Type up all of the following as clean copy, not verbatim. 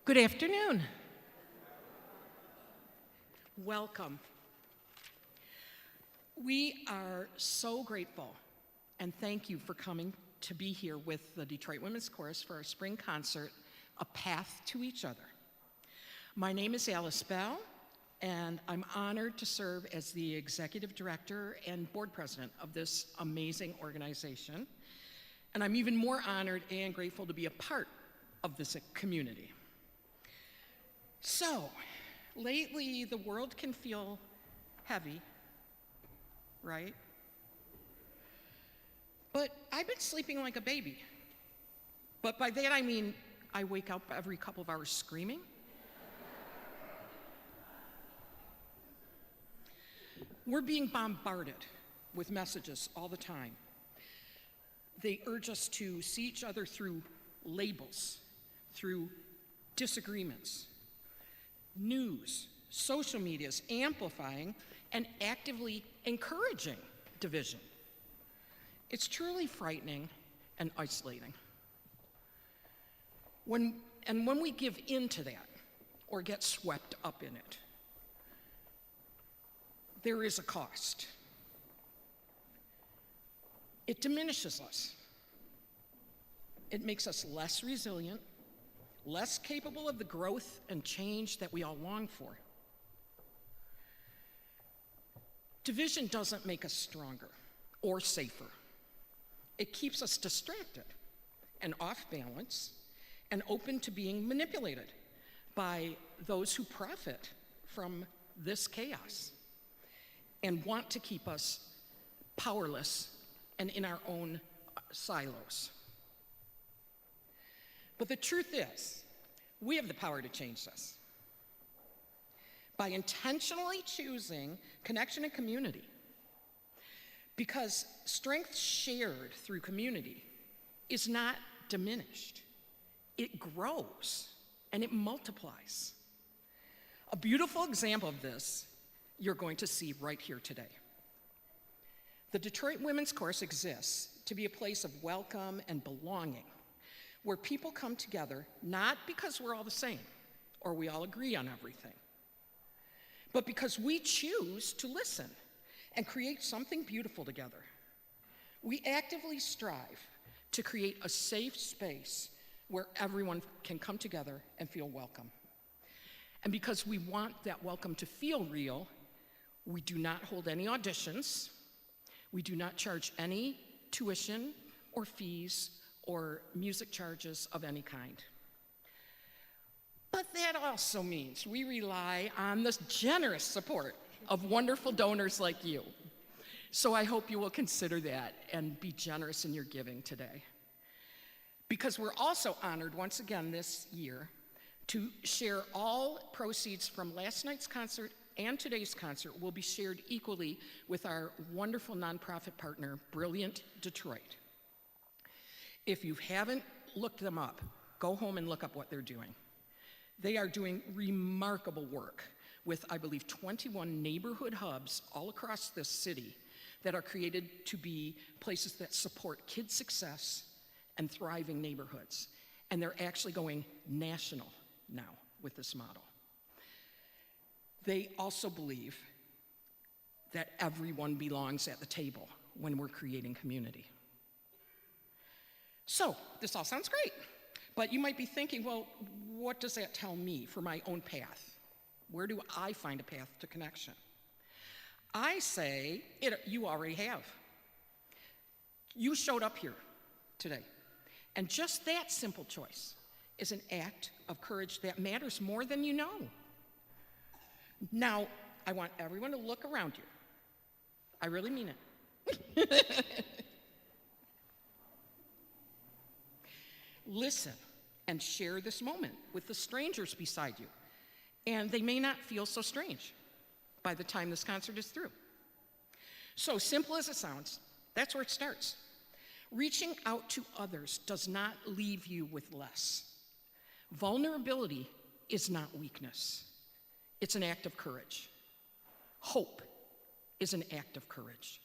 Good afternoon. Welcome. We are so grateful and thank you for coming to be here with the Detroit Women's Chorus for our spring concert, A Path to Each Other. My name is Alice Bell, and I'm honored to serve as the executive director and board president of this amazing organization. And I'm even more honored and grateful to be a part of this community. So, lately the world can feel heavy, right? But I've been sleeping like a baby. But by that I mean I wake up every couple of hours screaming. We're being bombarded with messages all the time. They urge us to see each other through labels, through disagreements. News, social media is amplifying and actively encouraging division. It's truly frightening and isolating. When we give in to that or get swept up in it, there is a cost. It diminishes us. It makes us less resilient, less capable of the growth and change that we all long for. Division doesn't make us stronger or safer. It keeps us distracted and off balance and open to being manipulated by those who profit from this chaos and want to keep us powerless and in our own silos. But the truth is, we have the power to change this. By intentionally choosing connection and community, because strength shared through community is not diminished. It grows and it multiplies. A beautiful example of this you're going to see right here today. The Detroit Women's Chorus exists to be a place of welcome and belonging, where people come together not because we're all the same or we all agree on everything, but because we choose to listen and create something beautiful together. We actively strive to create a safe space where everyone can come together and feel welcome. And because we want that welcome to feel real, we do not hold any auditions. We do not charge any tuition or fees or music charges of any kind. But that also means we rely on the generous support of wonderful donors like you. So I hope you will consider that and be generous in your giving today. Because we're also honored once again this year to share all proceeds from last night's concert and today's concert will be shared equally with our wonderful nonprofit partner, Brilliant Detroit. If you haven't looked them up, go home and look up what they're doing. They are doing remarkable work with, I believe, 21 neighborhood hubs all across this city that are created to be places that support kids' success and thriving neighborhoods. And they're actually going national now with this model. They also believe that everyone belongs at the table when we're creating community. So, this all sounds great, but you might be thinking, well, what does that tell me for my own path? Where do I find a path to connection? I say, you already have. You showed up here today, and just that simple choice is an act of courage that matters more than you know. Now, I want everyone to look around you. I really mean it. Listen and share this moment with the strangers beside you. And they may not feel so strange by the time this concert is through. So simple as it sounds, that's where it starts. Reaching out to others does not leave you with less. Vulnerability is not weakness. It's an act of courage. Hope is an act of courage.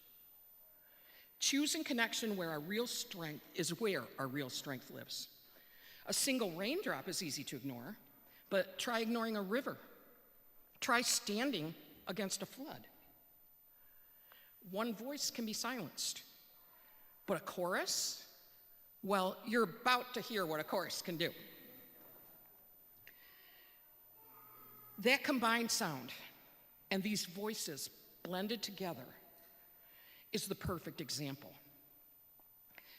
Choosing connection where our real strength is where our real strength lives. A single raindrop is easy to ignore, but try ignoring a river. Try standing against a flood. One voice can be silenced, but a chorus, well, you're about to hear what a chorus can do. That combined sound and these voices blended together is the perfect example.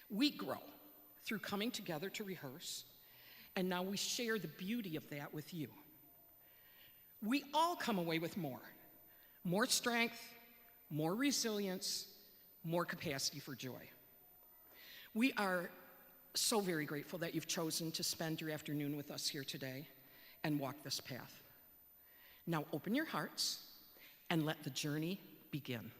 We grow through coming together to rehearse, and now we share the beauty of that with you. We all come away with more strength, more resilience, more capacity for joy. We are so very grateful that you've chosen to spend your afternoon with us here today and walk this path. Now open your hearts and let the journey begin.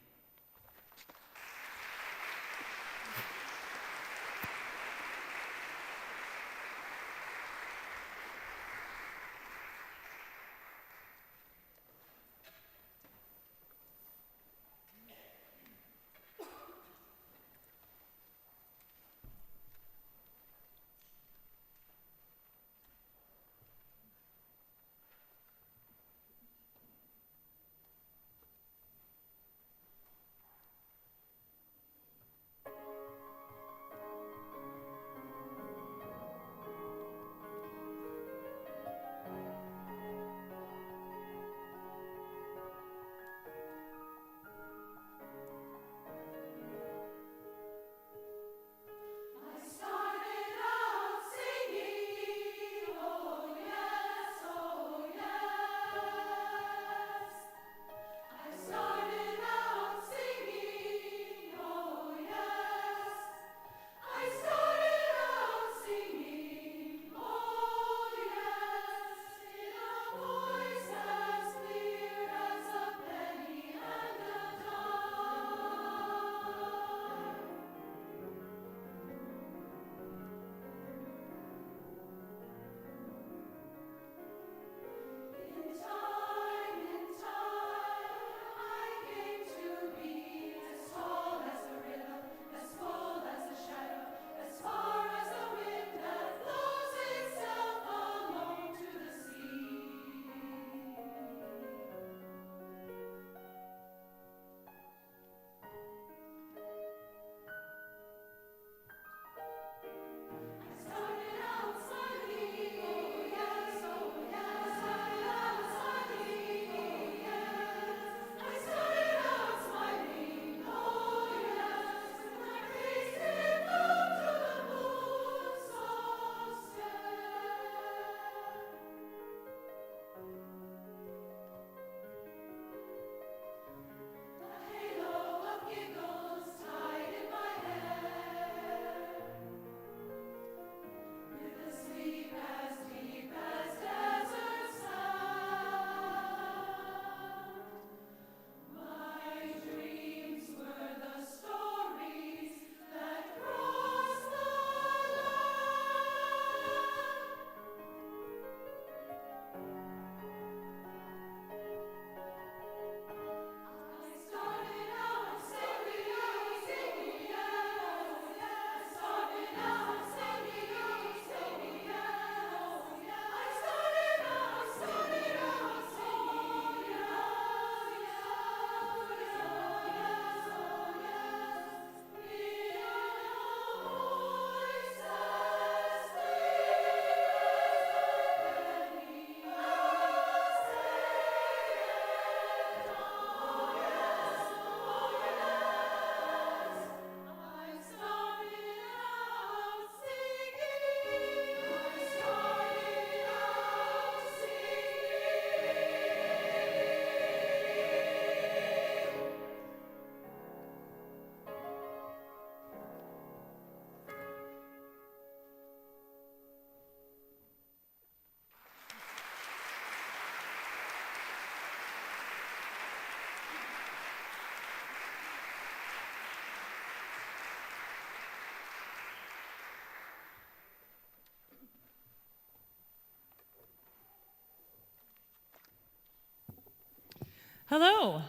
Hello,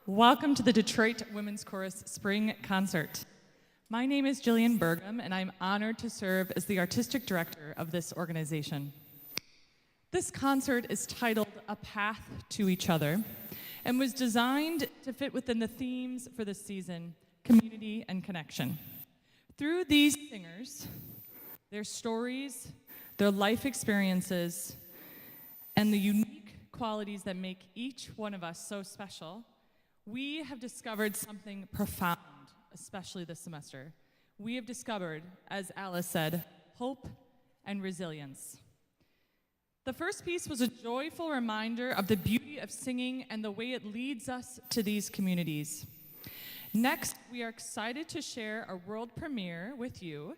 welcome to the Detroit Women's Chorus Spring Concert. My name is Jillian Burgum, and I'm honored to serve as the artistic director of this organization. This concert is titled A Path to Each Other and was designed to fit within the themes for this season, community and connection. Through these singers, their stories, their life experiences, and the unique qualities that make each one of us so special, we have discovered something profound, especially this semester. We have discovered, as Alice said, hope and resilience. The first piece was a joyful reminder of the beauty of singing and the way it leads us to these communities. Next, we are excited to share a world premiere with you.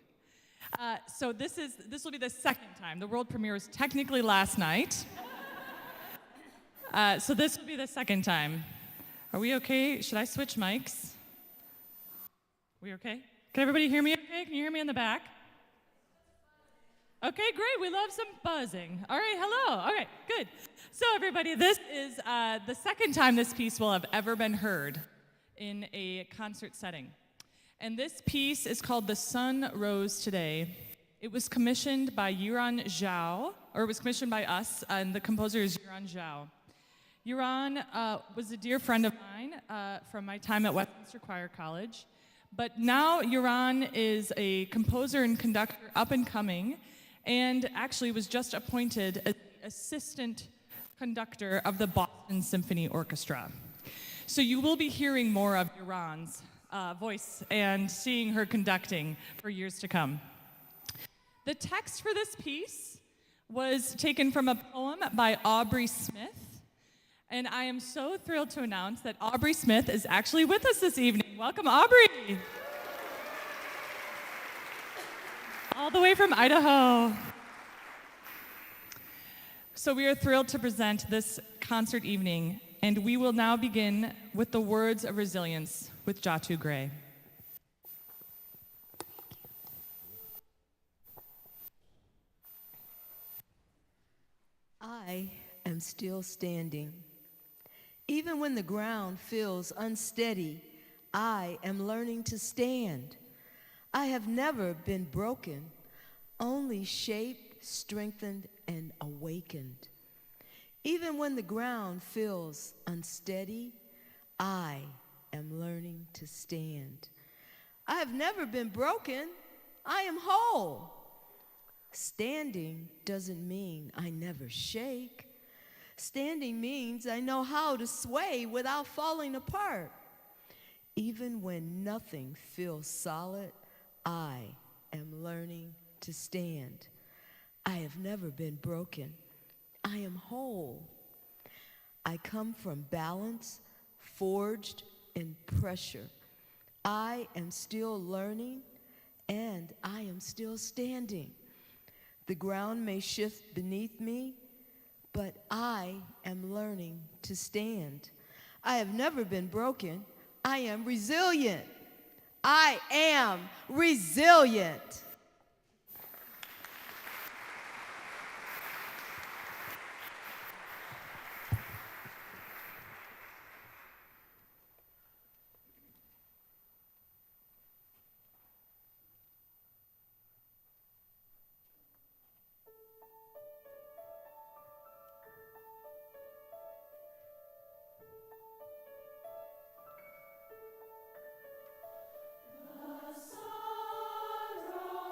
So this will be the second time. The world premiere was technically last night. So this will be the second time. Are we okay? Should I switch mics? We okay? Can everybody hear me okay? Can you hear me in the back? Okay, great. We love some buzzing. All right, hello. All right, good. So everybody, this is the second time this piece will have ever been heard in a concert setting. And this piece is called The Sun Rose Today. It was commissioned by Yuran Zhao, or it was commissioned by us, and the composer is Yuran Zhao. Yuran was a dear friend of mine from my time at Westminster Choir College. But now Yuran is a composer and conductor up and coming, and actually was just appointed as assistant conductor of the Boston Symphony Orchestra. So you will be hearing more of Yuran's voice and seeing her conducting for years to come. The text for this piece was taken from a poem by Aubrey Smith, and I am so thrilled to announce that Aubrey Smith is actually with us this evening. Welcome, Aubrey! All the way from Idaho. So we are thrilled to present this concert evening, and we will now begin with the words of resilience with Jatu Gray. I am still standing. Even when the ground feels unsteady, I am learning to stand. I have never been broken, only shaped, strengthened, and awakened. Even when the ground feels unsteady, I am learning to stand. I have never been broken, I am whole. Standing doesn't mean I never shake. Standing means I know how to sway without falling apart. Even when nothing feels solid, I am learning to stand. I have never been broken. I am whole. I come from balance, forged in pressure. I am still learning, and I am still standing. The ground may shift beneath me, but I am learning to stand. I have never been broken. I am resilient. I am resilient. The sun rose.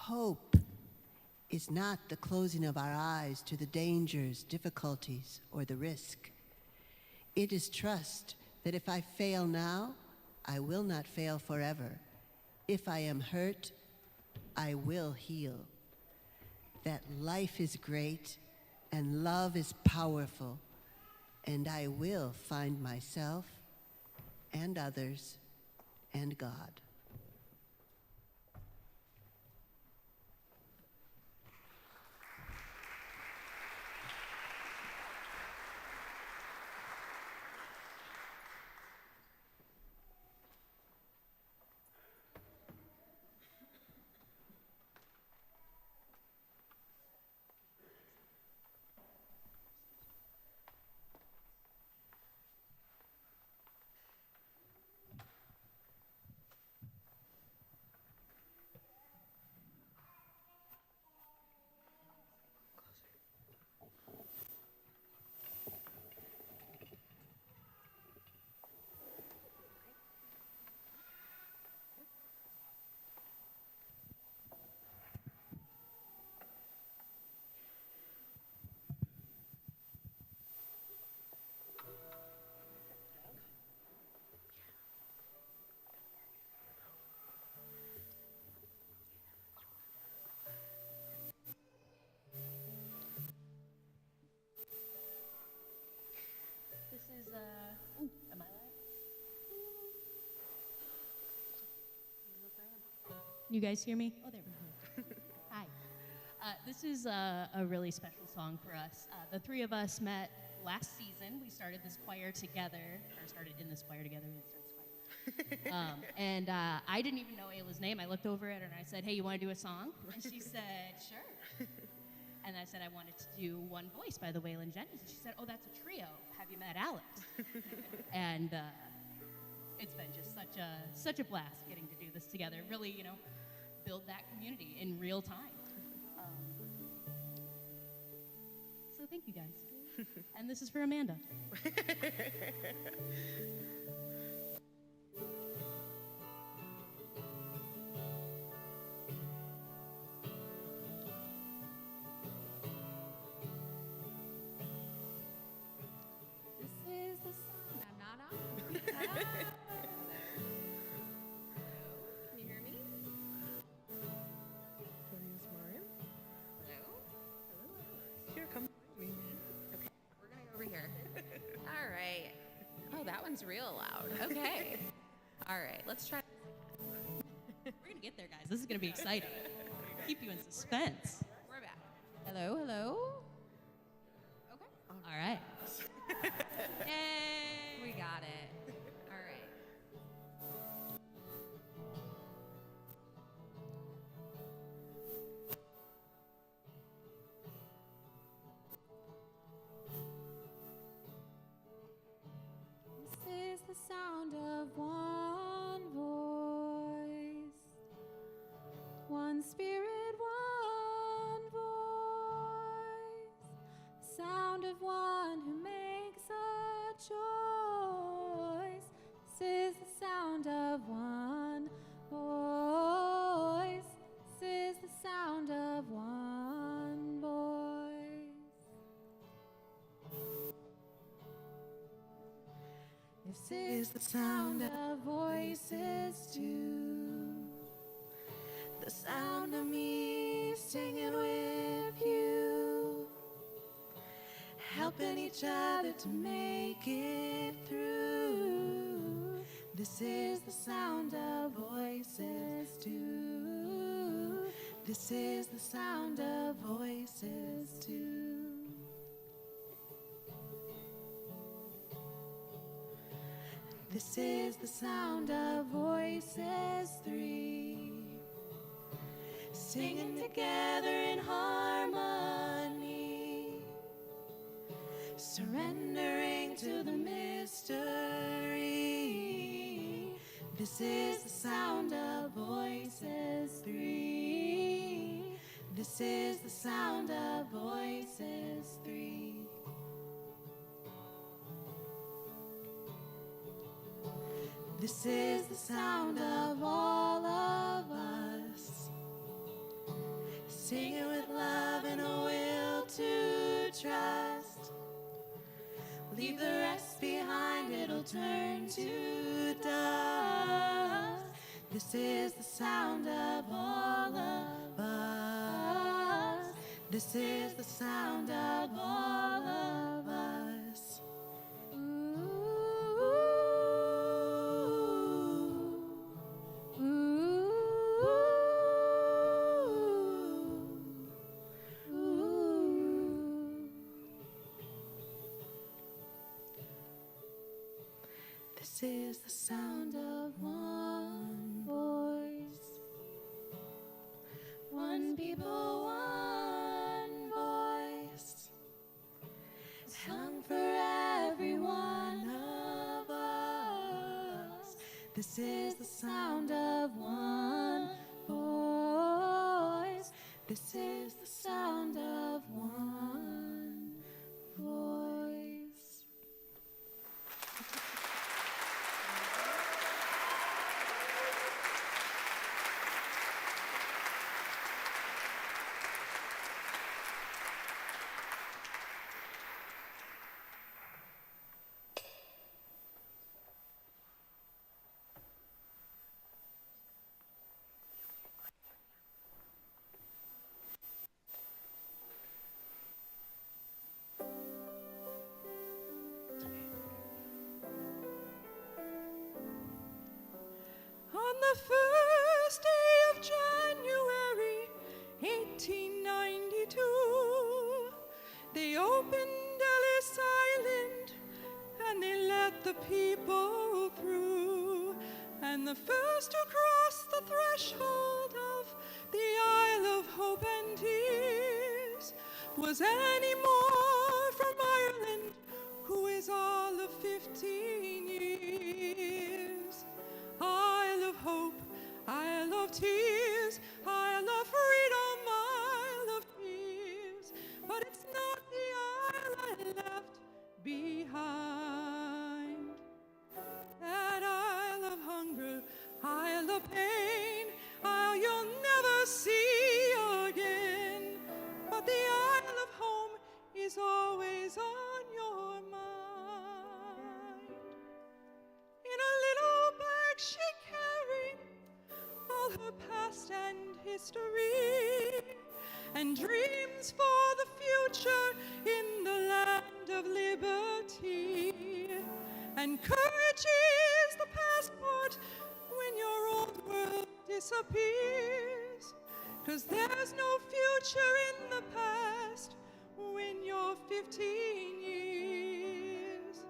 Hope is not the closing of our eyes to the dangers, difficulties, or the risk. It is trust that if I fail now, I will not fail forever. If I am hurt, I will heal. That life is great and love is powerful, and I will find myself and others and God. This is, am I live? You guys hear me? Oh, there we go. Hi. This is a really special song for us. The three of us met last season. We started this choir together, or started in this choir together. We didn't start this choir. And I didn't even know Ayla's name. I looked over at her and I said, hey, you want to do a song? And she said, sure. And I said I wanted to do One Voice by the Waylon Jennings. And she said, oh, that's a trio. Have you met Alex? And it's been just such a blast getting to do this together. Really, build that community in real time. So thank you guys. And this is for Amanda. This is the sound. I'm not on. Hello. Can you hear me? Hello? Here, come with me. Okay, we're gonna go over here. All right. Oh, that one's real loud. Okay. All right, let's try. We're going to get there, guys. This is going to be exciting. Keep you in suspense. We're back. Hello, hello. Okay. All right. Yay! We got it. All right. This is the sound of one voice, one spirit, one voice, sound of one who makes a choice. This is the sound of one voice. This is the sound of one voice. This is the sound of voices too. The sound of me singing with you, helping each other to make it through. This is the sound of voices too. This is the sound of voices too. This is the sound of voices three, singing together in harmony, surrendering to the mystery. This is the sound of voices three. This is the sound of voices three. This is the sound of all of us, Sing it with love and a will to trust. Leave the rest behind, it'll turn to dust. This is the sound of all of us. This is the sound of all of us. This is the sound of one voice, one people, one voice, sung for every one of us. This is the sound of one voice. This is the sound of one voice. On the first day of January, 1892, they opened Ellis Island and they let the people through. And the first to cross the threshold of the Isle of Hope and Tears was Annie Moore from Ireland, who is all of 15 years. Isle of hope, Isle of tears, Isle of freedom, Isle of fears. But it's not the isle I left behind. That Isle of hunger, Isle of pain, Isle you'll never see again. But the Isle of home is always on your mind. In a little bag she carried all her past and history, and dreams for the future in the land of liberty. And courage is the passport when your old world disappears, 'cause there's no future in the past when you're 15 years.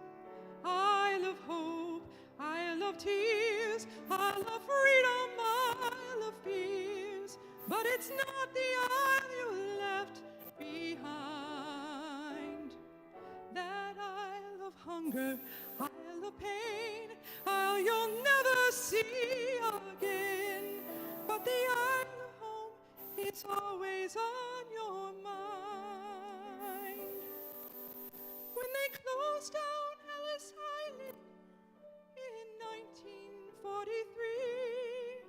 Isle of hope, Isle of tears, Isle of freedom, Isle of fears. But it's not the isle you left behind. That Isle of hunger, Isle of pain, Isle you'll never see again. But the Isle of home is always on your mind. When they closed down Ellis Island in 1943,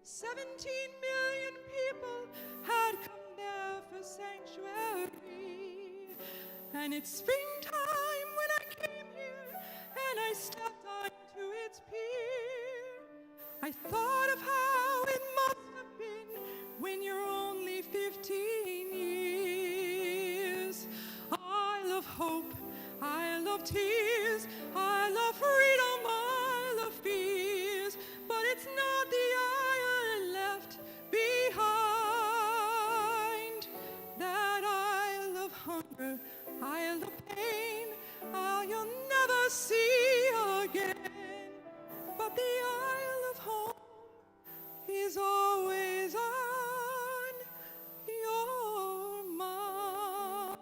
17 million people had come there for sanctuary. And it's springtime when I came here, and I stepped onto its pier. I thought of how it must have been when you're only 15 years. Isle of hope, Isle of tears, Isle of freedom, Isle of fears. But it's not the isle left behind. That Isle of hunger, Isle of pain, Isle you'll never see again. But the Isle of home is always on your mind.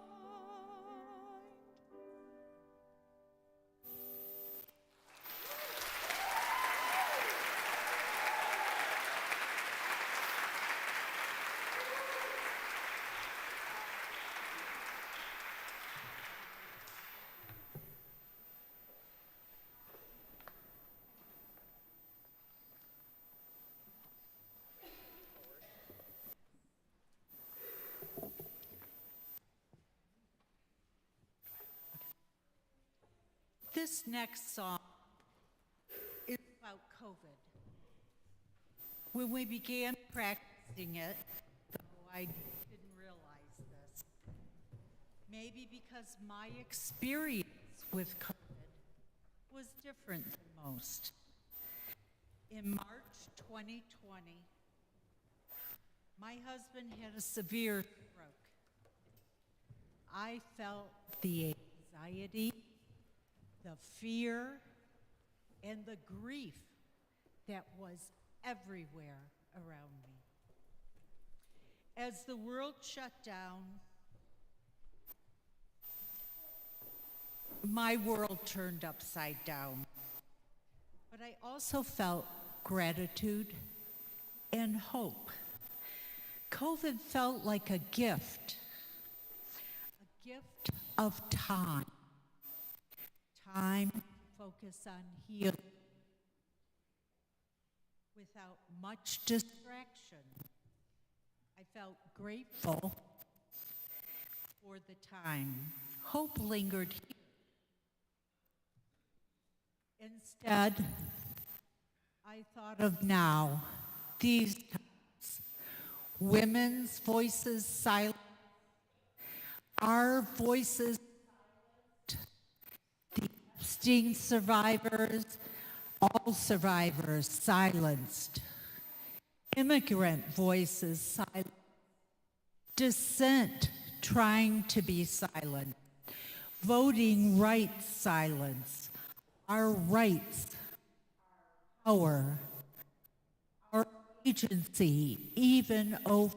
This next song is about COVID. When we began practicing it, though I didn't realize this, maybe because my experience with COVID was different than most. In March 2020, my husband had a severe stroke. I felt the anxiety, the fear, and the grief that was everywhere around me. As the world shut down, my world turned upside down. But I also felt gratitude and hope. COVID felt like a gift of time. Time to focus on healing without much distraction. I felt grateful for the time. Hope lingered here. Instead, I thought of now, these times, women's voices silent, our voices silent, the Epstein survivors, all survivors silenced, immigrant voices silent, dissent trying to be silent, voting rights silenced, our rights, our agency, even over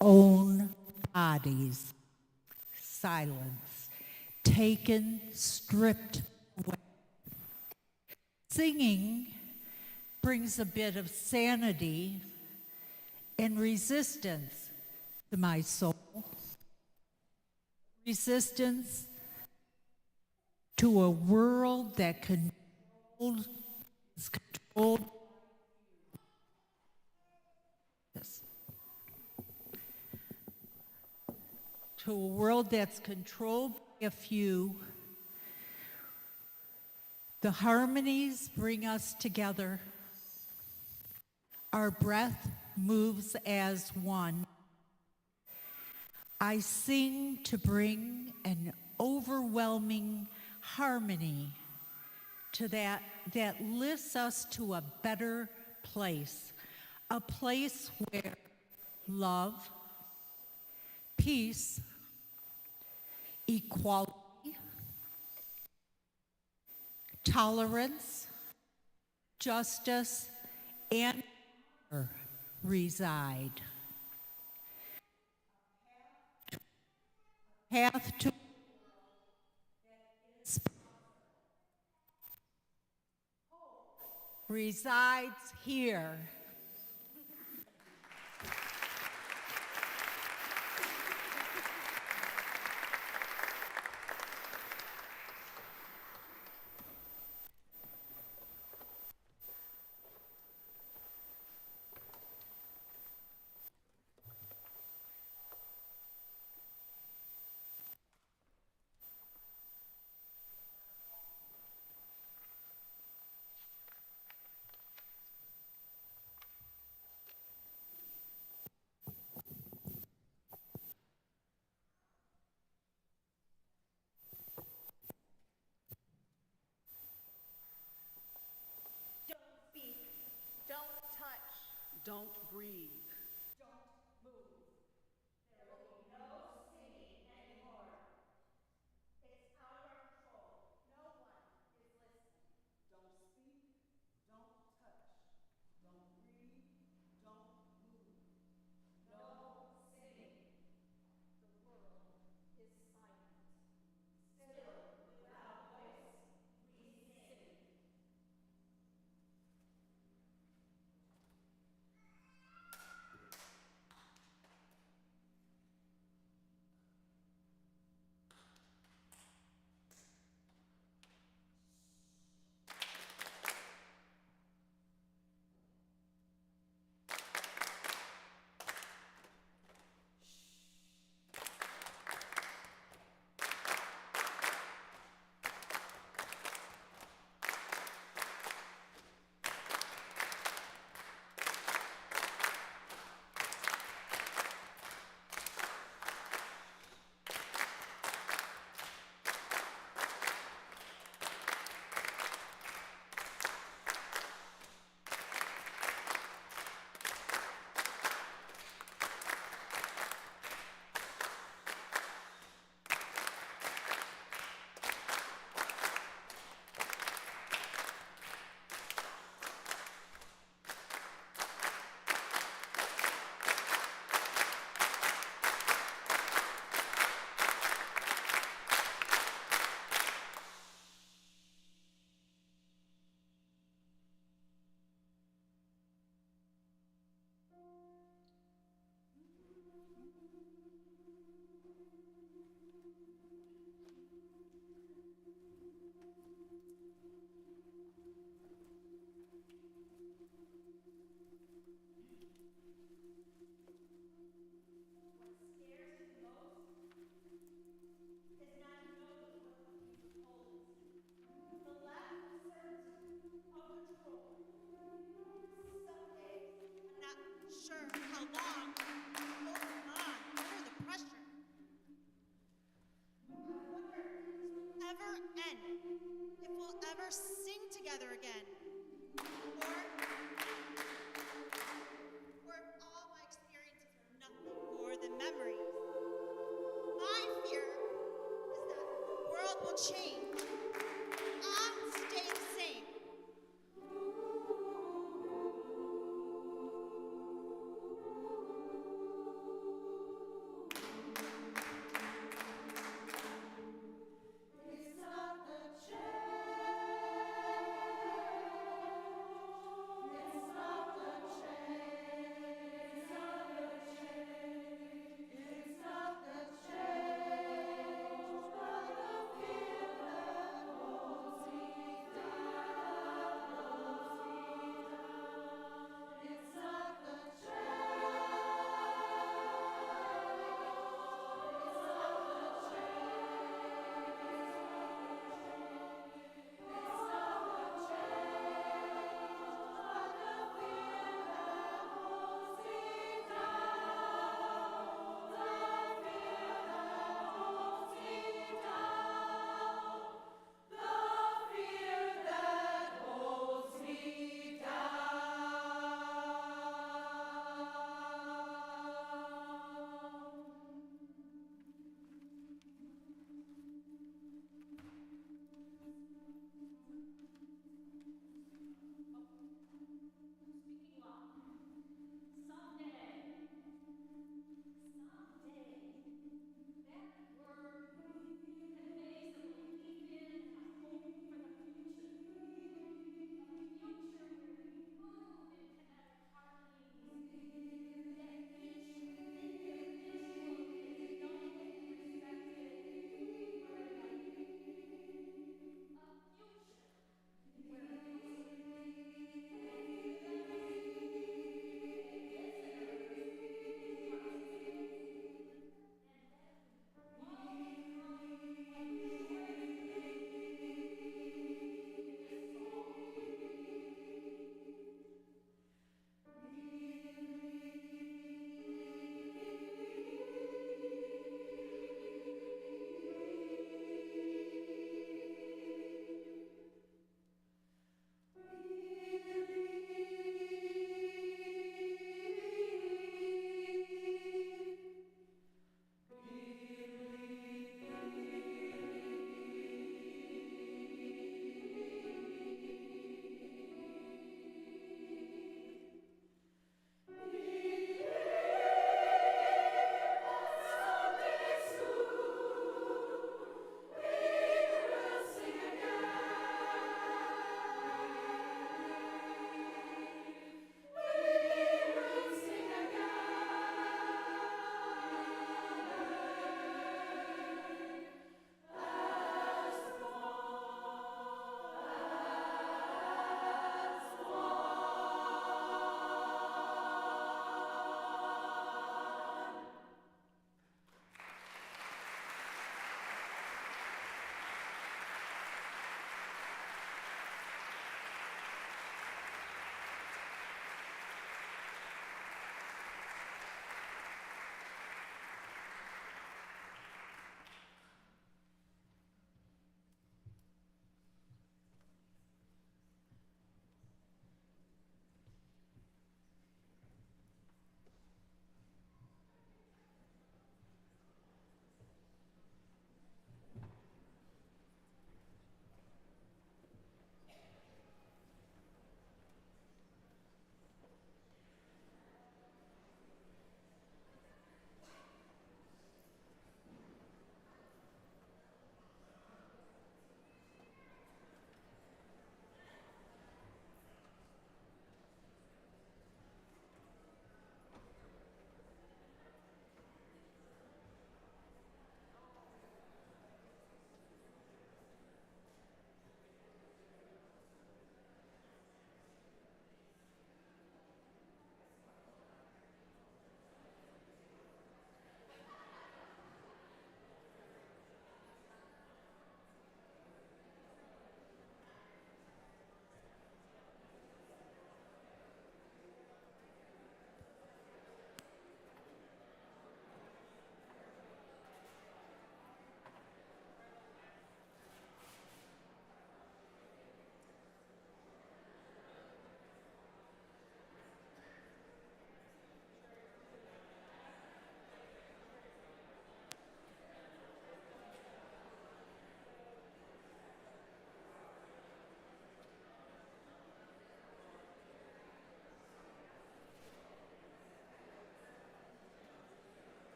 own bodies, silence, taken, stripped away. Singing brings a bit of sanity and resistance to my soul. Resistance to a world that is controlled. Yes. To a world that's controlled by a few. The harmonies bring us together. Our breath moves as one. I sing to bring an overwhelming harmony to that lifts us to a better place, a place where love, peace, equality, tolerance, justice, and honor reside. Path to resides here. Don't breathe.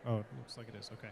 Oh, it looks like it is. Okay.